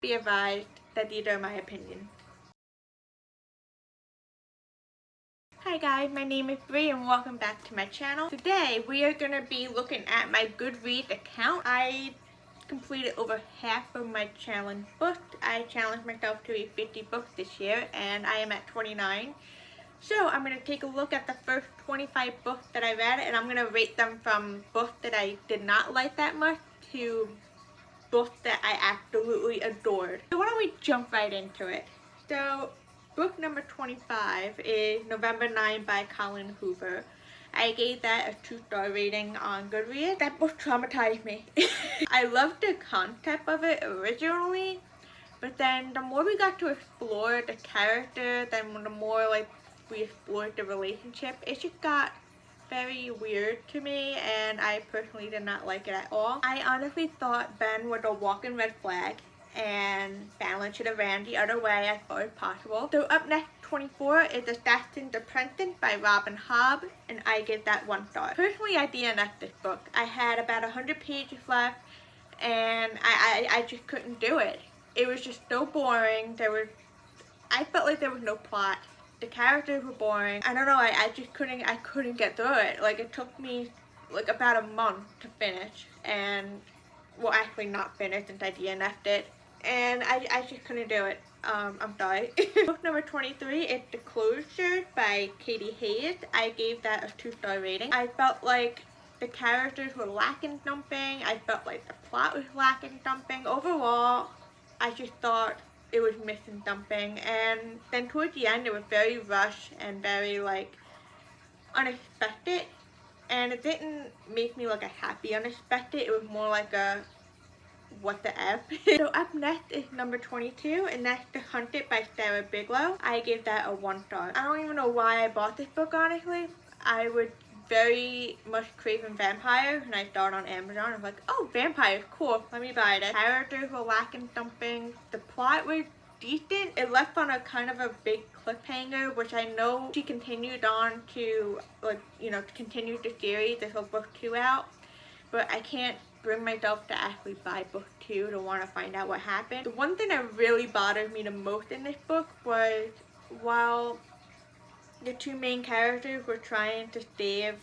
Be advised that these are my opinions. Hi guys, my name is Bree and welcome back to my channel. Today we are going to be looking at my Goodreads account. I completed over half of my challenge books. I challenged myself to read 50 books this year and I am at 29. So I'm going to take a look at the first 25 books that I read and I'm going to rate them from books that I did not like that much to books that I absolutely adored. So why don't we jump right into it. So book number 25 is November 9 by Colin Hoover. I gave that a 2-star rating on Goodreads. That book traumatized me. I loved the concept of it originally, but then the more we got to explore the character, then the more like we explored the relationship, it just got very weird to me and I personally did not like it at all. I honestly thought Ben was a walking red flag and Fallon should have ran the other way as far as possible. So up next, 24 is Assassin's Apprentice by Robin Hobb and I give that 1 star. Personally, I DNF'd this book. I had about 100 pages left and I just couldn't do it. It was just so boring. I felt like there was no plot. The characters were boring. I don't know, I just couldn't get through it. Like it took me like about a month to finish and, well actually not finish since I DNF'd it. And I just couldn't do it. I'm sorry. Book number 23 is The Closure by Katie Hayes. I gave that a 2-star rating. I felt like the characters were lacking something. I felt like the plot was lacking something. Overall, I just thought it was missing something, and then towards the end it was very rushed and very like unexpected, and it didn't make me like a happy unexpected. It was more like a what the F. So up next is number 22 and that's The Hunted by Sarah Bigelow. I gave that a 1 star. I don't even know why I bought this book, honestly. I would very much craving vampires and I saw it on Amazon. I was like, oh, vampires, cool, let me buy it. The characters were lacking something. The plot was decent. It left on a kind of a big cliffhanger, which I know she continued on to, like, you know, to continue the series. There's a book 2 out, but I can't bring myself to actually buy book 2 to want to find out what happened. The one thing that really bothered me the most in this book was while the 2 main characters were trying to save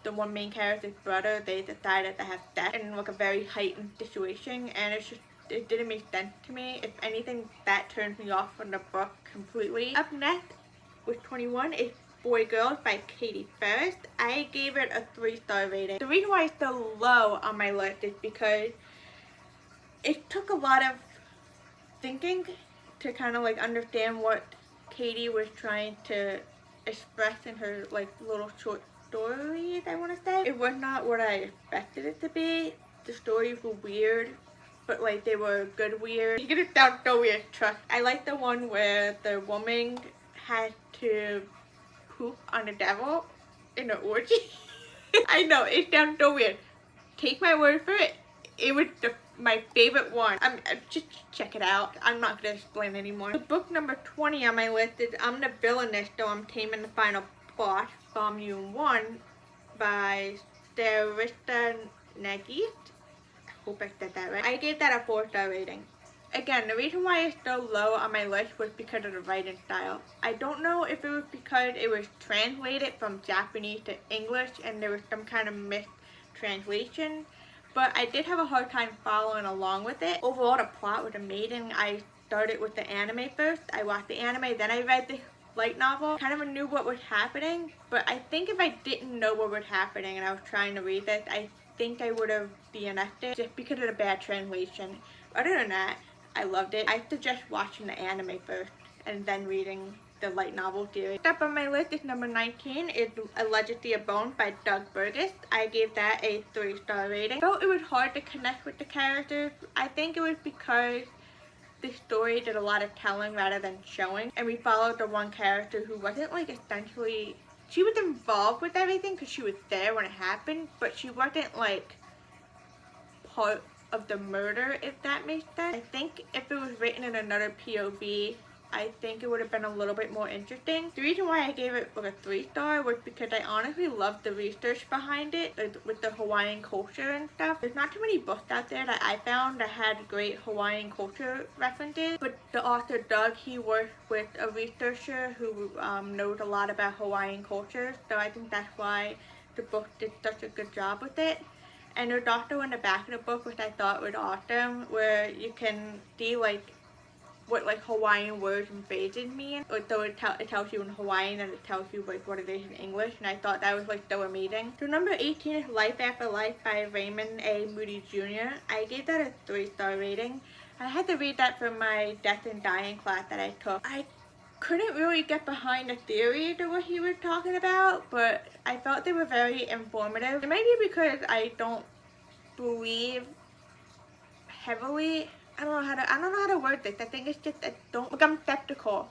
the one main character's brother, they decided to have sex in like a very heightened situation, and it didn't make sense to me. If anything, that turns me off from the book completely. Up next with 21 is Boy Girls by Katie Ferris. I gave it a 3-star rating. The reason why it's so low on my list is because it took a lot of thinking to kind of like understand what Katie was trying to express in her like little short stories, I want to say. It was not what I expected it to be. The stories were weird, but like they were good weird. You're gonna sound so weird, trust. I like the one where the woman had to poop on the devil in an orgy. I know, it sounds so weird. Take my word for it. It was my favorite one. Just check it out. I'm not going to explain anymore. The book number 20 on my list is I'm the Villainess, Though I'm Taming the Final Boss, Volume 1 by Sarissa Nagy. I hope I said that right. I gave that a 4-star rating. Again, the reason why it's so low on my list was because of the writing style. I don't know if it was because it was translated from Japanese to English and there was some kind of mistranslation, but I did have a hard time following along with it. Overall, the plot was amazing. I started with the anime first. I watched the anime, then I read the light novel. Kind of knew what was happening, but I think if I didn't know what was happening and I was trying to read this, I think I would have DNF'd it just because of the bad translation. Other than that, I loved it. I suggest watching the anime first and then reading the light novel series. Up on my list is number 19 is Allegedly a Bone by Doug Burgess. I gave that a 3-star rating. Though it was hard to connect with the characters, I think it was because the story did a lot of telling rather than showing, and we followed the one character who wasn't like essentially, she was involved with everything because she was there when it happened, but she wasn't like part of the murder, if that makes sense. I think if it was written in another POV, I think it would have been a little bit more interesting. The reason why I gave it like a 3-star was because I honestly loved the research behind it, like with the Hawaiian culture and stuff. There's not too many books out there that I found that had great Hawaiian culture references, but the author Doug, he worked with a researcher who knows a lot about Hawaiian culture, so I think that's why the book did such a good job with it. And there's also in the back of the book, which I thought was awesome, where you can see like what like Hawaiian words and phrases mean. So it tells you in Hawaiian and it tells you like what it is in English, and I thought that was like so amazing. So number 18 is Life After Life by Raymond A. Moody Jr. I gave that a 3-star rating. I had to read that for my Death and Dying class that I took. I couldn't really get behind the theories of what he was talking about, but I felt they were very informative. It might be because I don't believe heavily. I don't know how to word this. I think it's just I'm skeptical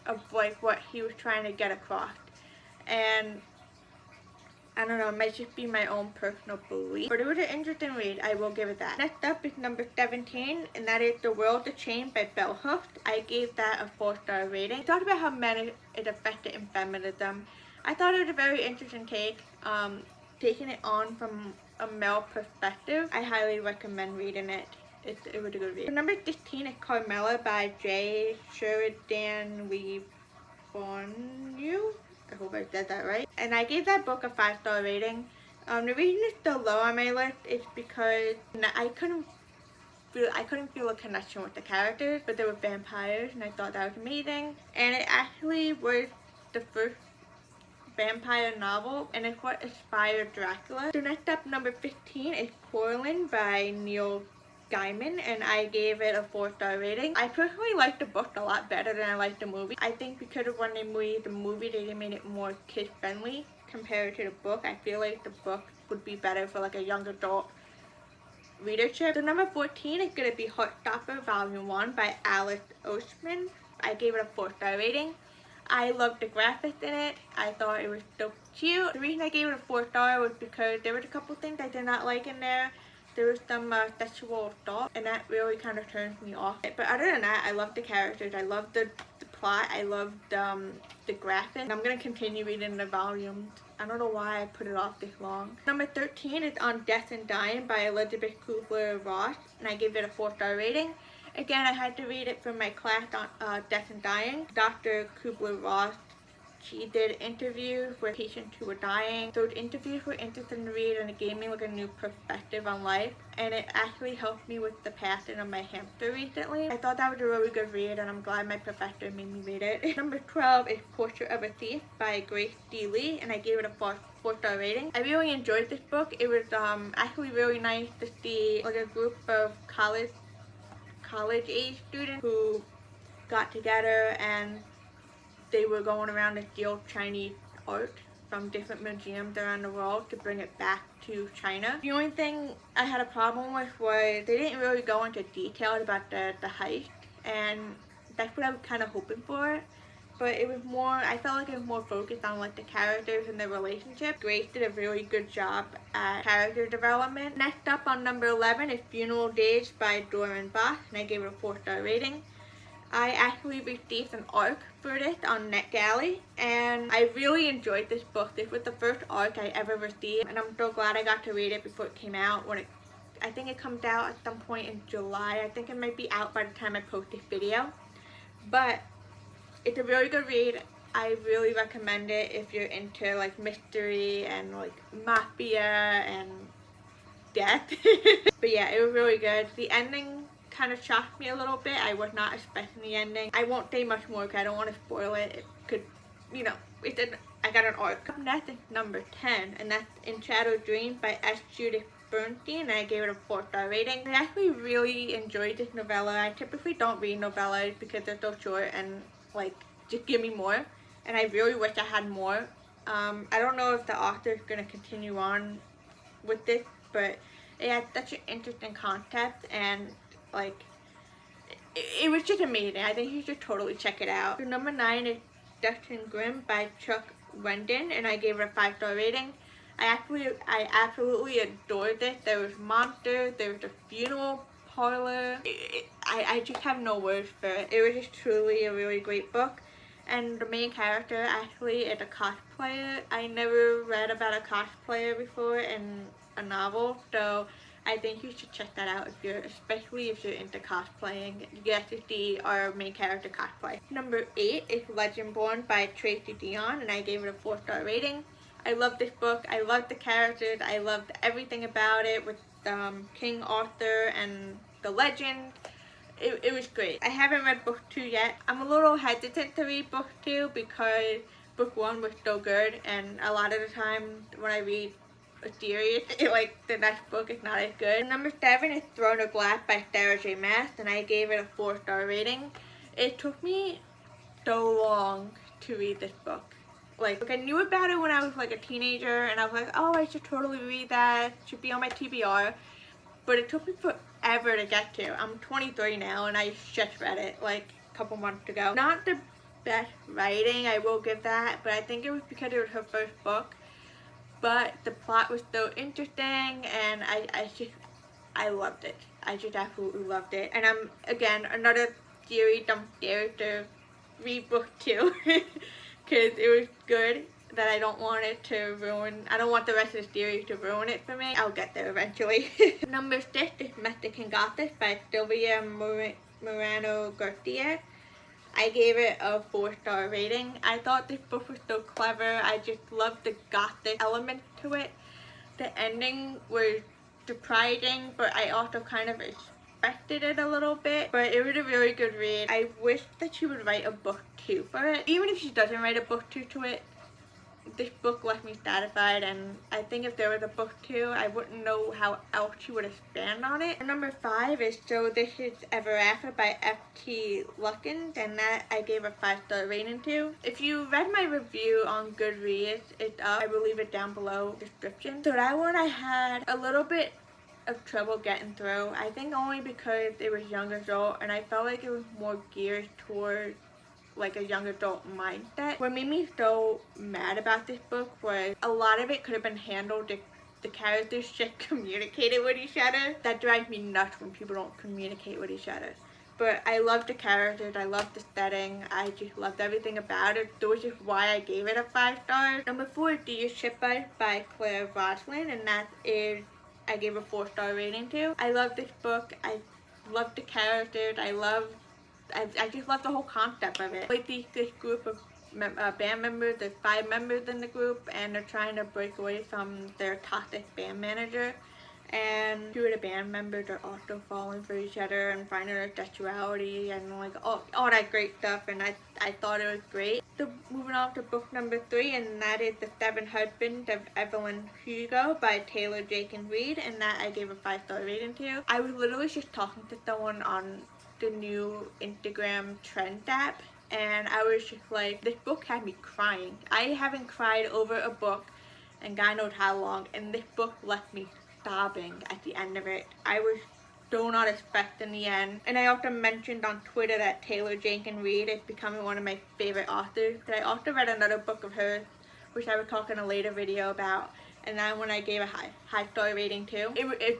of like what he was trying to get across, and I don't know, it might just be my own personal belief, but it was an interesting read. I will give it that. Next up is number 17, and that is The World of Change by Bell Hooks. I gave that a 4-star rating. It talked about how men is affected in feminism. I thought it was a very interesting take, taking it on from a male perspective. I highly recommend reading it. It was a good read. Number 16 is Carmela by J. Sheridan Lee Fonyu. I hope I said that right. And I gave that book a 5-star rating. The reason it's still low on my list is because I couldn't feel a connection with the characters, but they were vampires, and I thought that was amazing. And it actually was the first vampire novel, and it's what inspired Dracula. So next up, number 15 is Coraline by Neil Gaiman, and I gave it a 4-star rating. I personally liked the book a lot better than I liked the movie. I think because of when they made the movie, they made it more kid friendly compared to the book. I feel like the book would be better for like a young adult readership. So number 14 is going to be Heartstopper Volume 1 by Alice Oseman. I gave it a 4-star rating. I loved the graphics in it. I thought it was so cute. The reason I gave it a 4-star was because there was a couple things I did not like in there. There was some sexual assault, and that really kind of turns me off. But other than that, I loved the characters. I loved the plot. I loved the graphics. And I'm going to continue reading the volumes. I don't know why I put it off this long. Number 13 is On Death and Dying by Elizabeth Kubler-Ross, and I gave it a 4-star rating. Again, I had to read it for my class on Death and Dying. Dr. Kubler-Ross, she did interviews with patients who were dying. Those interviews were interesting to read, and it gave me like a new perspective on life, and it actually helped me with the passing of my hamster recently. I thought that was a really good read, and I'm glad my professor made me read it. Number 12 is Portrait of a Thief by Grace D. Lee, and I gave it a 4-star rating. I really enjoyed this book. It was actually really nice to see like a group of college age students who got together and they were going around to steal Chinese art from different museums around the world to bring it back to China. The only thing I had a problem with was they didn't really go into detail about the heist, and that's what I was kind of hoping for. But it was more, I felt like it was more focused on like the characters and their relationship. Grace did a really good job at character development. Next up on number 11 is Funeral Days by Doran Boss, and I gave it a 4-star rating. I actually received an ARC for this on NetGalley, and I really enjoyed this book. This was the first ARC I ever received, and I'm so glad I got to read it before it came out. I think it comes out at some point in July. I think it might be out by the time I post this video. But it's a really good read. I really recommend it if you're into like mystery and like mafia and death. But yeah, it was really good. The ending kind of shocked me a little bit. I was not expecting the ending. I won't say much more because I don't want to spoil it. It could, you know, I got an arc. Up next is number 10, and that's In Shadow Dreams by S. Judith Bernstein, and I gave it a 4-star rating. I actually really enjoyed this novella. I typically don't read novellas because they're so short and like just give me more, and I really wish I had more. I don't know if the author is going to continue on with this, but it had such an interesting concept, and like it was just amazing. I think you should totally check it out. So number 9 is Dustin Grimm by Chuck Rendon, and I gave it a 5-star rating. I absolutely adored this. There was monsters, there was a funeral parlor. I just have no words for it. It was just truly a really great book. And the main character actually is a cosplayer. I never read about a cosplayer before in a novel, so I think you should check that out especially if you're into cosplaying. You get to see our main character cosplay. Number 8 is Legendborn by Tracy Dion, and I gave it a 4-star rating. I love this book. I loved the characters. I loved everything about it with King Arthur and the legend. It was great. I haven't read book 2 yet. I'm a little hesitant to read book 2 because book 1 was so good, and a lot of the time when I read a series, like the next book is not as good. Number 7 is Throne of Glass by Sarah J. Maas, and I gave it a 4-star rating. It took me so long to read this book. Like I knew about it when I was like a teenager, and I was like, oh, I should totally read that. It should be on my TBR. But it took me forever to get to. I'm 23 now, and I just read it like a couple months ago. Not the best writing, I will give that, but I think it was because it was her first book. But the plot was so interesting, and I loved it. I just absolutely loved it. And I'm, again, another series I'm scared to read book 2 because it was good, that I don't want it to ruin, I don't want the rest of the series to ruin it for me. I'll get there eventually. Number 6 is Mystic and Gothic by Sylvia Morano Garcia. I gave it a 4-star rating. I thought this book was so clever. I just loved the gothic element to it. The ending was surprising, but I also kind of expected it a little bit. But it was a really good read. I wish that she would write a book 2 for it. Even if she doesn't write a book 2 to it, this book left me satisfied, and I think if there was a book 2, I wouldn't know how else she would expand on it. Number 5 is So This Is Ever After by F.T. Luckins, and that I gave a 5-star rating to. If you read my review on Goodreads, it's up. I will leave it down below in the description. So that one I had a little bit of trouble getting through. I think only because it was young adult, and I felt like it was more geared towards like a young adult mindset. What made me so mad about this book was a lot of it could have been handled if the characters just communicated with each other. That drives me nuts when people don't communicate with each other. But I loved the characters, I loved the setting, I just loved everything about it. So which is why I gave it a 5 stars. Number 4 is Do You Ship Us by Claire Roslin, and that is, I gave a 4-star rating to. I love this book. I love the characters. I just love the whole concept of it. Like this group of band members, there's 5 members in the group, and they're trying to break away from their toxic band manager. And 2 of the band members are also falling for each other and finding their sexuality and like all that great stuff, and I thought it was great. So moving on to book number 3, and that is The 7 Husbands of Evelyn Hugo by Taylor Jenkins Reid, and that I gave a 5-star rating to. I was literally just talking to someone on the new Instagram trend app, and I was just like, this book had me crying. I haven't cried over a book and God knows how long, and this book left me sobbing at the end of it. I was so not expecting the end. And I also mentioned on Twitter that Taylor Jenkins Reid is becoming one of my favorite authors. But I also read another book of hers, which I will talk in a later video about, and that one I gave a high star rating to. It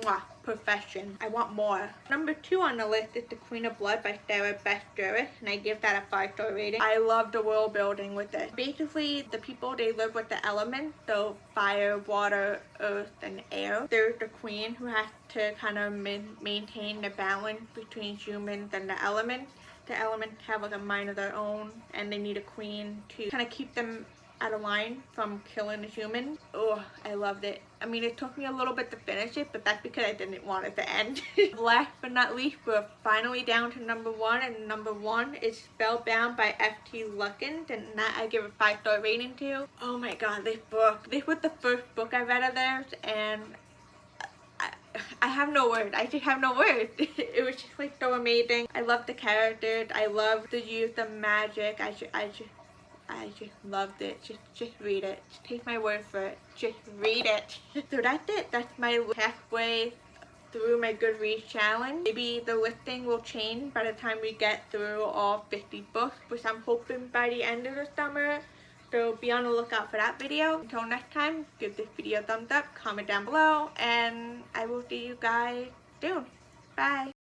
mwah, perfection. I want more. Number 2 on the list is The Queen of Blood by Sarah Beth Jarvis, and I give that a 5-star rating. I love the world building with it. Basically, the people, they live with the elements, so fire, water, earth, and air. There's the queen who has to kind of maintain the balance between humans and the elements. The elements have like a mind of their own, and they need a queen to kind of keep them out of line from killing the humans. Oh, I loved it. I mean, it took me a little bit to finish it, but that's because I didn't want it to end. Last but not least, we're finally down to number 1, and number 1 is Spellbound by F.T. Luckins, and that I give a 5-star rating to. Oh my god, this book. This was the first book I read of theirs, and I have no words. I just have no words. It was just like so amazing. I love the characters. I love the use of magic. I just loved it. Just read it. Just take my word for it. Just read it. So that's it. That's my halfway through my Goodreads challenge. Maybe the listing will change by the time we get through all 50 books, which I'm hoping by the end of the summer. So be on the lookout for that video. Until next time, give this video a thumbs up, comment down below, and I will see you guys soon. Bye!